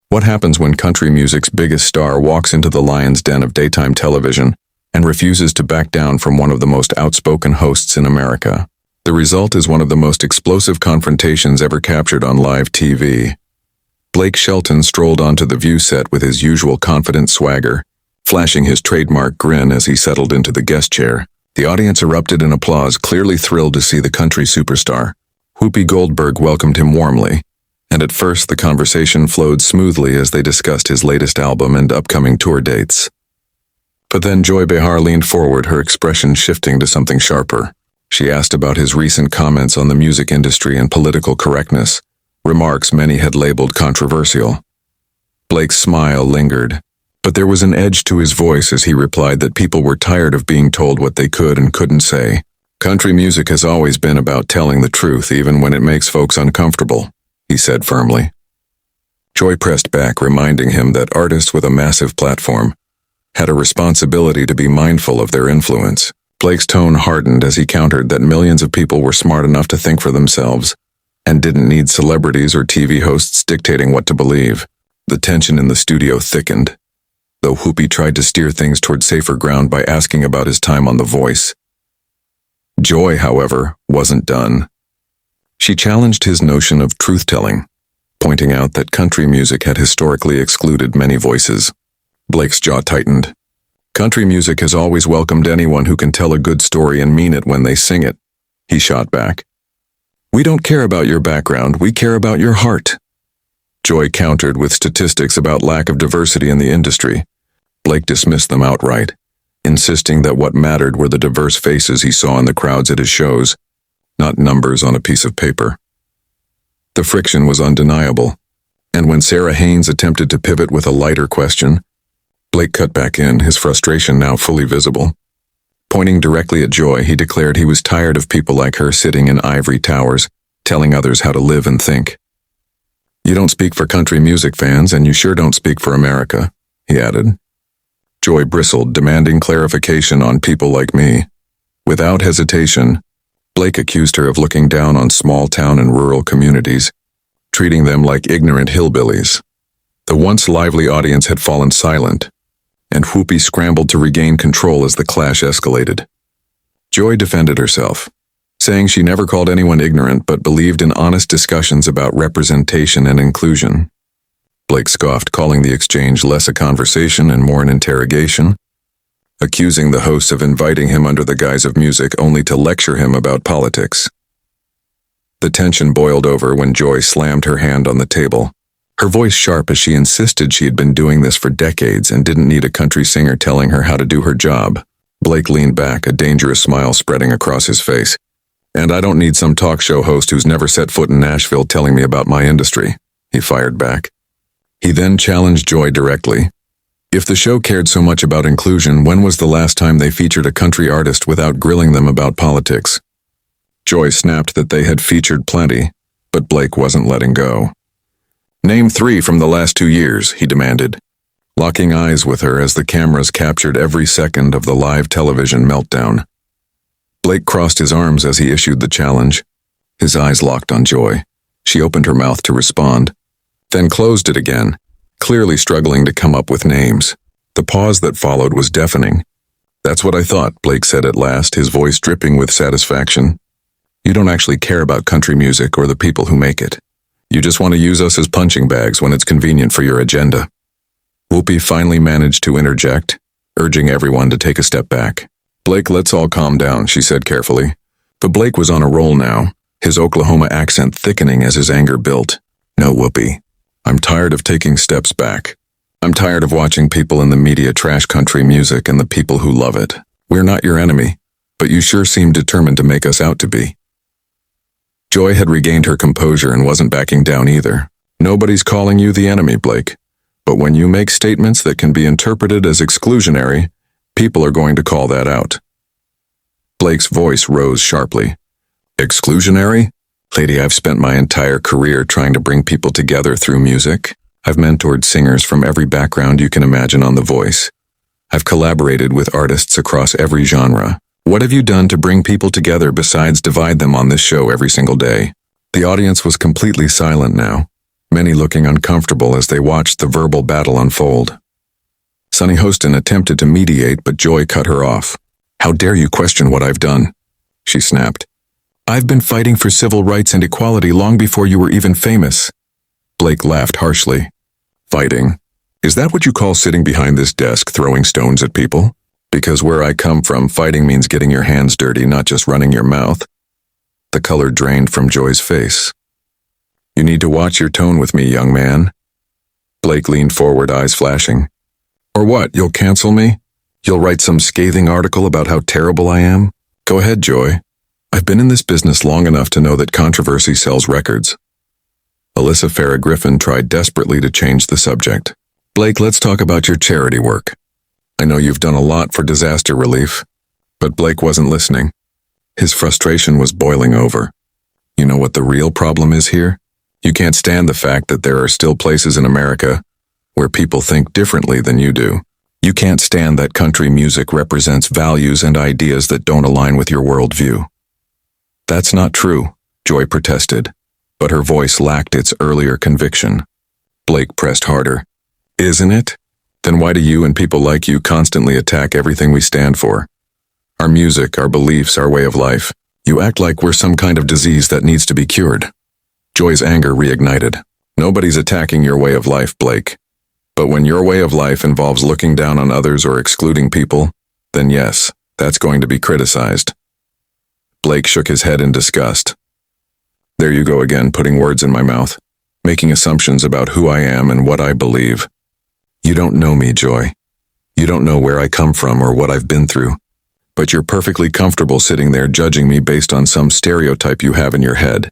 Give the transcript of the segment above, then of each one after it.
What happens when country music's biggest star walks into the lion's den of daytime television and refuses to back down from one of the most outspoken hosts in America? The result is one of the most explosive confrontations ever captured on live TV. Blake Shelton strolled onto the view set with his usual confident swagger, flashing his trademark grin as he settled into the guest chair. The audience erupted in applause, clearly thrilled to see the country superstar. Whoopi Goldberg welcomed him warmly, and at first the conversation flowed smoothly as they discussed his latest album and upcoming tour dates. But then Joy Behar leaned forward, her expression shifting to something sharper. She asked about his recent comments on the music industry and political correctness, remarks many had labeled controversial. Blake's smile lingered, but there was an edge to his voice as he replied that people were tired of being told what they could and couldn't say. Country music has always been about telling the truth even when it makes folks uncomfortable, he said firmly. Joy pressed back, reminding him that artists with a massive platform had a responsibility to be mindful of their influence. Blake's tone hardened as he countered that millions of people were smart enough to think for themselves and didn't need celebrities or TV hosts dictating what to believe. The tension in the studio thickened, though Whoopi tried to steer things toward safer ground by asking about his time on The Voice. Joy, however, wasn't done. She challenged his notion of truth-telling, pointing out that country music had historically excluded many voices. Blake's jaw tightened. Country music has always welcomed anyone who can tell a good story and mean it when they sing it, he shot back. We don't care about your background, we care about your heart. Joy countered with statistics about lack of diversity in the industry. Blake dismissed them outright, insisting that what mattered were the diverse faces he saw in the crowds at his shows, not numbers on a piece of paper. The friction was undeniable, and when Sarah Haynes attempted to pivot with a lighter question, Blake cut back in, his frustration now fully visible. Pointing directly at Joy, he declared he was tired of people like her sitting in ivory towers, telling others how to live and think. You don't speak for country music fans, and you sure don't speak for America, he added. Joy bristled, demanding clarification on people like me. Without hesitation, Blake accused her of looking down on small-town and rural communities, treating them like ignorant hillbillies. The once lively audience had fallen silent, and Whoopi scrambled to regain control as the clash escalated. Joy defended herself, saying she never called anyone ignorant but believed in honest discussions about representation and inclusion. Blake scoffed, calling the exchange less a conversation and more an interrogation, accusing the hosts of inviting him under the guise of music only to lecture him about politics. The tension boiled over when Joy slammed her hand on the table, her voice sharp as she insisted she had been doing this for decades and didn't need a country singer telling her how to do her job. Blake leaned back, a dangerous smile spreading across his face. And I don't need some talk show host who's never set foot in Nashville telling me about my industry, he fired back. He then challenged Joy directly. If the show cared so much about inclusion, when was the last time they featured a country artist without grilling them about politics? Joy snapped that they had featured plenty, but Blake wasn't letting go. Name 3 from the last 2 years, he demanded, locking eyes with her as the cameras captured every second of the live television meltdown. Blake crossed his arms as he issued the challenge, his eyes locked on Joy. She opened her mouth to respond, then closed it again, clearly struggling to come up with names. The pause that followed was deafening. That's what I thought, Blake said at last, his voice dripping with satisfaction. You don't actually care about country music or the people who make it. You just want to use us as punching bags when it's convenient for your agenda. Whoopi finally managed to interject, urging everyone to take a step back. Blake, let's all calm down, she said carefully. But Blake was on a roll now, his Oklahoma accent thickening as his anger built. No, Whoopi. I'm tired of taking steps back. I'm tired of watching people in the media trash country music and the people who love it. We're not your enemy, but you sure seem determined to make us out to be. Joy had regained her composure and wasn't backing down either. Nobody's calling you the enemy, Blake. But when you make statements that can be interpreted as exclusionary, people are going to call that out. Blake's voice rose sharply. Exclusionary? Lady, I've spent my entire career trying to bring people together through music. I've mentored singers from every background you can imagine on The Voice. I've collaborated with artists across every genre. What have you done to bring people together besides divide them on this show every single day? The audience was completely silent now, many looking uncomfortable as they watched the verbal battle unfold. Sunny Hostin attempted to mediate, but Joy cut her off. "How dare you question what I've done?" she snapped. "I've been fighting for civil rights and equality long before you were even famous." Blake laughed harshly. "Fighting? Is that what you call sitting behind this desk throwing stones at people? Because where I come from, fighting means getting your hands dirty, not just running your mouth." The color drained from Joy's face. "You need to watch your tone with me, young man." Blake leaned forward, eyes flashing. "Or what, you'll cancel me? You'll write some scathing article about how terrible I am? Go ahead, Joy. I've been in this business long enough to know that controversy sells records." Alyssa Farah Griffin tried desperately to change the subject. "Blake, let's talk about your charity work. I know you've done a lot for disaster relief." But Blake wasn't listening. His frustration was boiling over. "You know what the real problem is here? You can't stand the fact that there are still places in America where people think differently than you do. You can't stand that country music represents values and ideas that don't align with your worldview." "That's not true," Joy protested, but her voice lacked its earlier conviction. Blake pressed harder. "Isn't it? Then why do you and people like you constantly attack everything we stand for? Our music, our beliefs, our way of life. You act like we're some kind of disease that needs to be cured." Joy's anger reignited. "Nobody's attacking your way of life, Blake. But when your way of life involves looking down on others or excluding people, then yes, that's going to be criticized." Blake shook his head in disgust. "There you go again, putting words in my mouth, making assumptions about who I am and what I believe. You don't know me, Joy. You don't know where I come from or what I've been through. But you're perfectly comfortable sitting there judging me based on some stereotype you have in your head."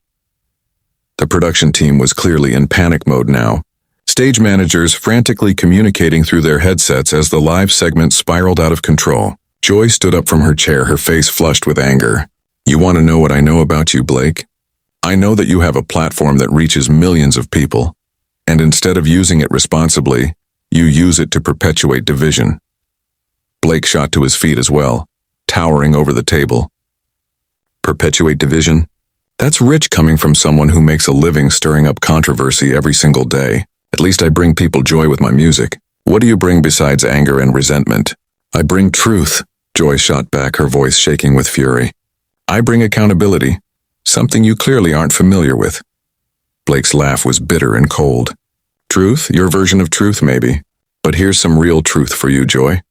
The production team was clearly in panic mode now. Stage managers frantically communicating through their headsets as the live segment spiraled out of control. Joy stood up from her chair, her face flushed with anger. "You want to know what I know about you, Blake? I know that you have a platform that reaches millions of people, and instead of using it responsibly, you use it to perpetuate division." Blake shot to his feet as well, towering over the table. "Perpetuate division? That's rich coming from someone who makes a living stirring up controversy every single day. At least I bring people joy with my music. What do you bring besides anger and resentment?" "I bring truth," Joy shot back, her voice shaking with fury. "I bring accountability, something you clearly aren't familiar with." Blake's laugh was bitter and cold. "Truth? Your version of truth, maybe. But here's some real truth for you, Joy.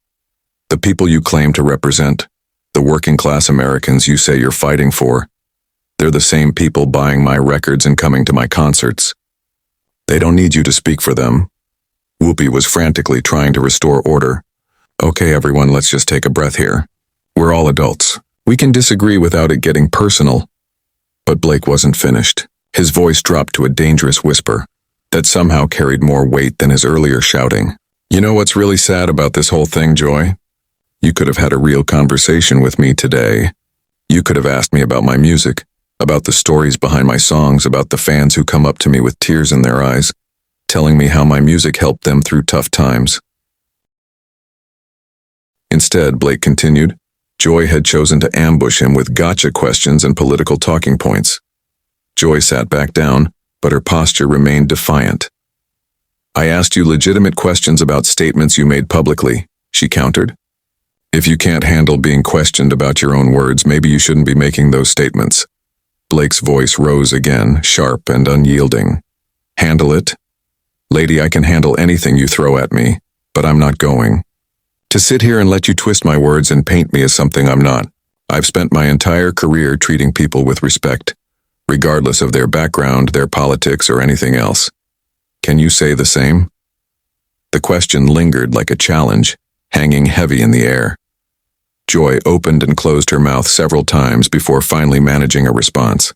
The people you claim to represent, the working-class Americans you say you're fighting for, they're the same people buying my records and coming to my concerts. They don't need you to speak for them." Whoopi was frantically trying to restore order. "Okay, everyone, let's just take a breath here. We're all adults. We can disagree without it getting personal." But Blake wasn't finished. His voice dropped to a dangerous whisper that somehow carried more weight than his earlier shouting. "You know what's really sad about this whole thing, Joy? You could have had a real conversation with me today. You could have asked me about my music, about the stories behind my songs, about the fans who come up to me with tears in their eyes, telling me how my music helped them through tough times." Instead, Blake continued, Joy had chosen to ambush him with gotcha questions and political talking points. Joy sat back down, but her posture remained defiant. "I asked you legitimate questions about statements you made publicly," she countered. "If you can't handle being questioned about your own words, maybe you shouldn't be making those statements." Blake's voice rose again, sharp and unyielding. "Handle it? Lady, I can handle anything you throw at me, but I'm not going to sit here and let you twist my words and paint me as something I'm not. I've spent my entire career treating people with respect, regardless of their background, their politics, or anything else. Can you say the same?" The question lingered like a challenge, hanging heavy in the air. Joy opened and closed her mouth several times before finally managing a response.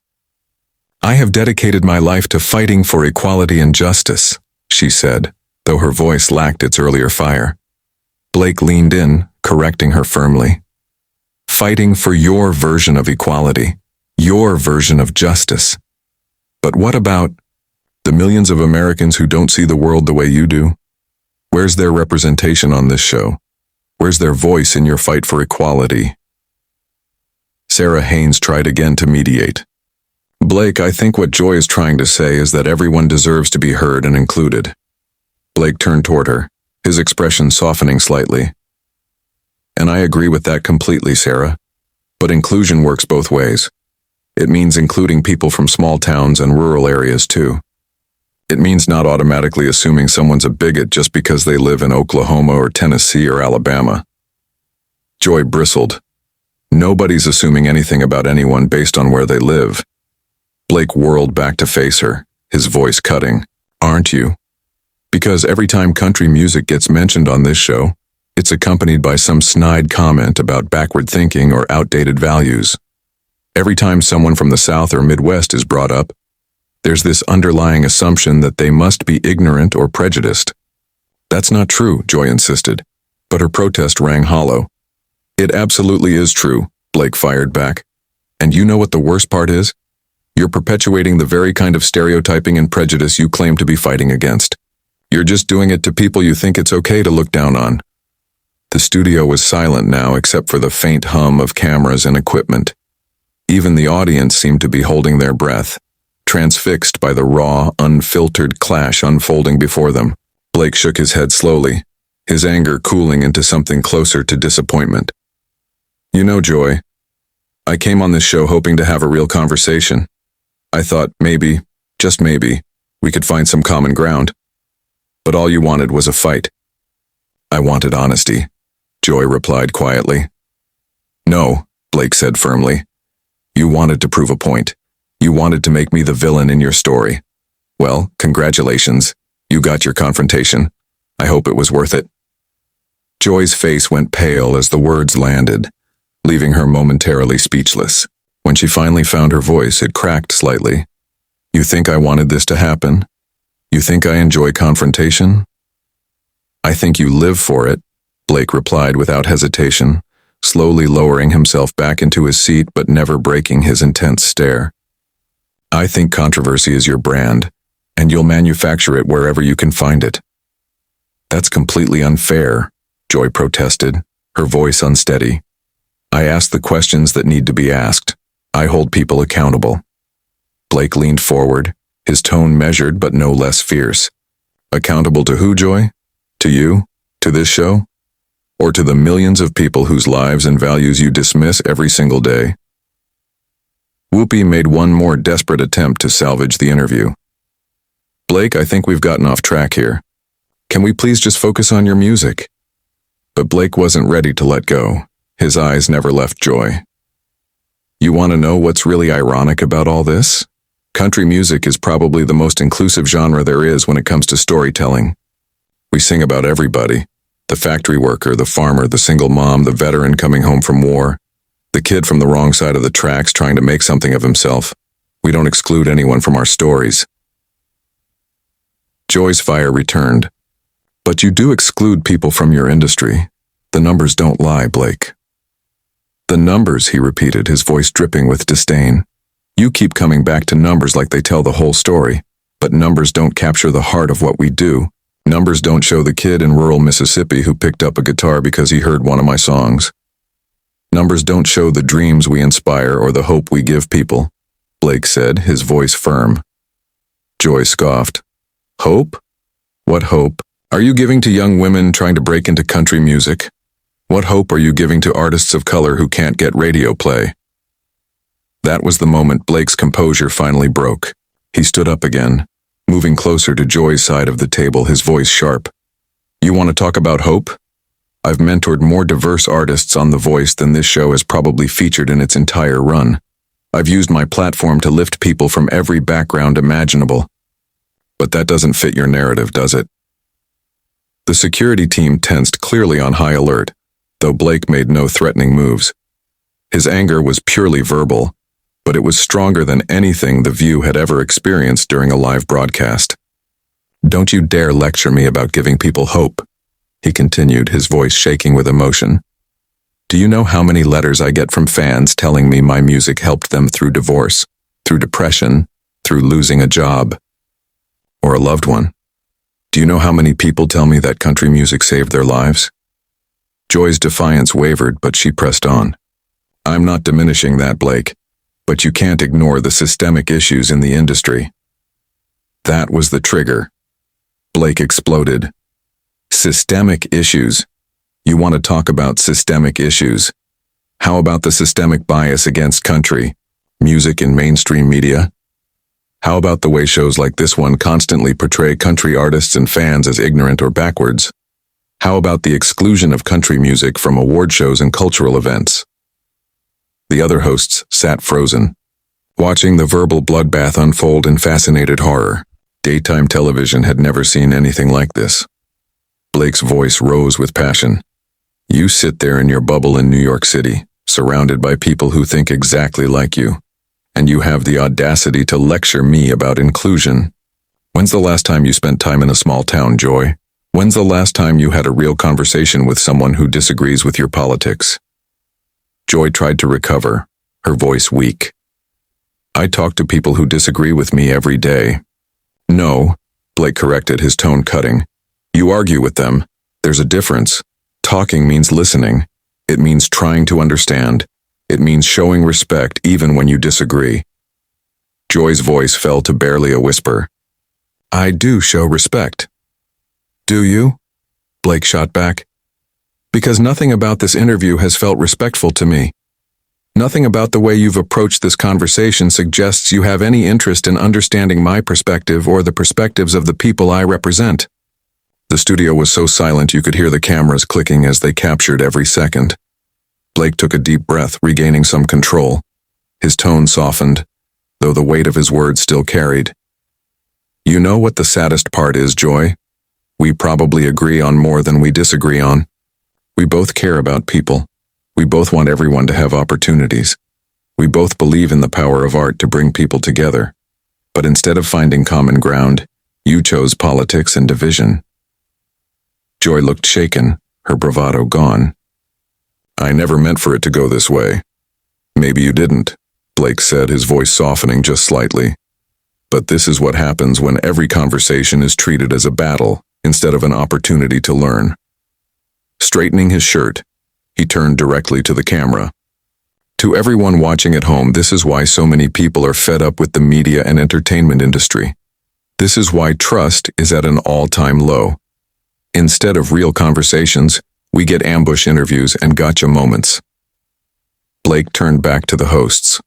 "I have dedicated my life to fighting for equality and justice," she said, though her voice lacked its earlier fire. Blake leaned in, correcting her firmly. "Fighting for your version of equality, your version of justice. But what about the millions of Americans who don't see the world the way you do? Where's their representation on this show? Where's their voice in your fight for equality?" Sarah Haynes tried again to mediate. Blake, I think what Joy is trying to say is that everyone deserves to be heard and included. Blake turned toward her, his expression softening slightly. And I agree with that completely, Sarah. But inclusion works both ways. It means including people from small towns and rural areas too. It means not automatically assuming someone's a bigot just because they live in Oklahoma or Tennessee or Alabama. Joy bristled. Nobody's assuming anything about anyone based on where they live. Blake whirled back to face her, his voice cutting. Aren't you? Because every time country music gets mentioned on this show, it's accompanied by some snide comment about backward thinking or outdated values. Every time someone from the South or Midwest is brought up, there's this underlying assumption that they must be ignorant or prejudiced. That's not true, Joy insisted, but her protest rang hollow. It absolutely is true, Blake fired back. And you know what the worst part is? You're perpetuating the very kind of stereotyping and prejudice you claim to be fighting against. You're just doing it to people you think it's okay to look down on. The studio was silent now except for the faint hum of cameras and equipment. Even the audience seemed to be holding their breath, transfixed by the raw, unfiltered clash unfolding before them. Blake shook his head slowly, his anger cooling into something closer to disappointment. You know, Joy, I came on this show hoping to have a real conversation. I thought maybe, just maybe, we could find some common ground. But all you wanted was a fight. I wanted honesty, Joy replied quietly. No, Blake said firmly. You wanted to prove a point. You wanted to make me the villain in your story. Well, congratulations. You got your confrontation. I hope it was worth it. Joy's face went pale as the words landed, leaving her momentarily speechless. When she finally found her voice, it cracked slightly. You think I wanted this to happen? You think I enjoy confrontation? I think you live for it, Blake replied without hesitation, slowly lowering himself back into his seat but never breaking his intense stare. I think controversy is your brand, and you'll manufacture it wherever you can find it. That's completely unfair, Joy protested, her voice unsteady. I ask the questions that need to be asked. I hold people accountable. Blake leaned forward, his tone measured but no less fierce. Accountable to who, Joy? To you? To this show? Or to the millions of people whose lives and values you dismiss every single day? Whoopi made one more desperate attempt to salvage the interview. Blake, I think we've gotten off track here. Can we please just focus on your music? But Blake wasn't ready to let go. His eyes never left Joy. You want to know what's really ironic about all this? Country music is probably the most inclusive genre there is when it comes to storytelling. We sing about everybody. The factory worker, the farmer, the single mom, the veteran coming home from war, the kid from the wrong side of the tracks trying to make something of himself. We don't exclude anyone from our stories. Joy's fire returned. But you do exclude people from your industry. The numbers don't lie, Blake. The numbers, he repeated, his voice dripping with disdain. You keep coming back to numbers like they tell the whole story, but numbers don't capture the heart of what we do. Numbers don't show the kid in rural Mississippi who picked up a guitar because he heard one of my songs. Numbers don't show the dreams we inspire or the hope we give people, Blake said, his voice firm. Joy scoffed. Hope? What hope? Are you giving to young women trying to break into country music? What hope are you giving to artists of color who can't get radio play? That was the moment Blake's composure finally broke. He stood up again, moving closer to Joy's side of the table, his voice sharp. You want to talk about hope? I've mentored more diverse artists on The Voice than this show has probably featured in its entire run. I've used my platform to lift people from every background imaginable. But that doesn't fit your narrative, does it? The security team tensed, clearly on high alert, though Blake made no threatening moves. His anger was purely verbal, but it was stronger than anything The View had ever experienced during a live broadcast. Don't you dare lecture me about giving people hope, he continued, his voice shaking with emotion. Do you know how many letters I get from fans telling me my music helped them through divorce, through depression, through losing a job, or a loved one? Do you know how many people tell me that country music saved their lives? Joy's defiance wavered, but she pressed on. I'm not diminishing that, Blake, but you can't ignore the systemic issues in the industry. That was the trigger. Blake exploded. Systemic issues. You want to talk about systemic issues? How about the systemic bias against country music in mainstream media? How about the way shows like this one constantly portray country artists and fans as ignorant or backwards? How about the exclusion of country music from award shows and cultural events? The other hosts sat frozen, watching the verbal bloodbath unfold in fascinated horror. Daytime television had never seen anything like this. Blake's voice rose with passion. You sit there in your bubble in New York City, surrounded by people who think exactly like you, and you have the audacity to lecture me about inclusion. When's the last time you spent time in a small town, Joy? When's the last time you had a real conversation with someone who disagrees with your politics? Joy tried to recover, her voice weak. I talk to people who disagree with me every day. No, Blake corrected, his tone cutting. You argue with them. There's a difference. Talking means listening. It means trying to understand. It means showing respect even when you disagree. Joy's voice fell to barely a whisper. I do show respect. Do you? Blake shot back. Because nothing about this interview has felt respectful to me. Nothing about the way you've approached this conversation suggests you have any interest in understanding my perspective or the perspectives of the people I represent. The studio was so silent you could hear the cameras clicking as they captured every second. Blake took a deep breath, regaining some control. His tone softened, though the weight of his words still carried. You know what the saddest part is, Joy? We probably agree on more than we disagree on. We both care about people. We both want everyone to have opportunities. We both believe in the power of art to bring people together. But instead of finding common ground, you chose politics and division. Joy looked shaken, her bravado gone. I never meant for it to go this way. Maybe you didn't, Blake said, his voice softening just slightly. But this is what happens when every conversation is treated as a battle instead of an opportunity to learn. Straightening his shirt, he turned directly to the camera. To everyone watching at home, this is why so many people are fed up with the media and entertainment industry. This is why trust is at an all-time low. Instead of real conversations, we get ambush interviews and gotcha moments. Blake turned back to the hosts.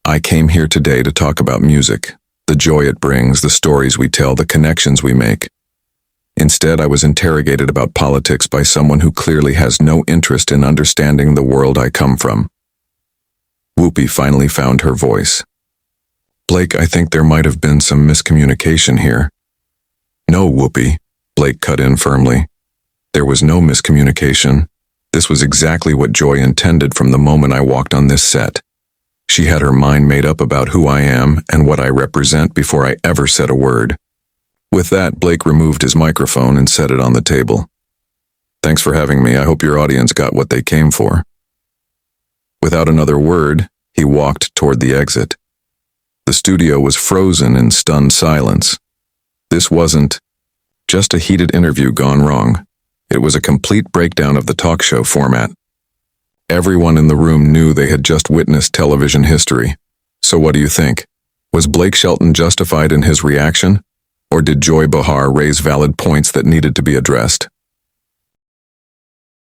I came here today to talk about music, the joy it brings, the stories we tell, the connections we make. Instead, I was interrogated about politics by someone who clearly has no interest in understanding the world I come from. Whoopi finally found her voice. Blake, I think there might have been some miscommunication here. No, Whoopi, Blake cut in firmly. There was no miscommunication. This was exactly what Joy intended from the moment I walked on this set. She had her mind made up about who I am and what I represent before I ever said a word. With that, Blake removed his microphone and set it on the table. Thanks for having me. I hope your audience got what they came for. Without another word, he walked toward the exit. The studio was frozen in stunned silence. This wasn't just a heated interview gone wrong. It was a complete breakdown of the talk show format. Everyone in the room knew they had just witnessed television history. So what do you think? Was Blake Shelton justified in his reaction? Or did Joy Behar raise valid points that needed to be addressed?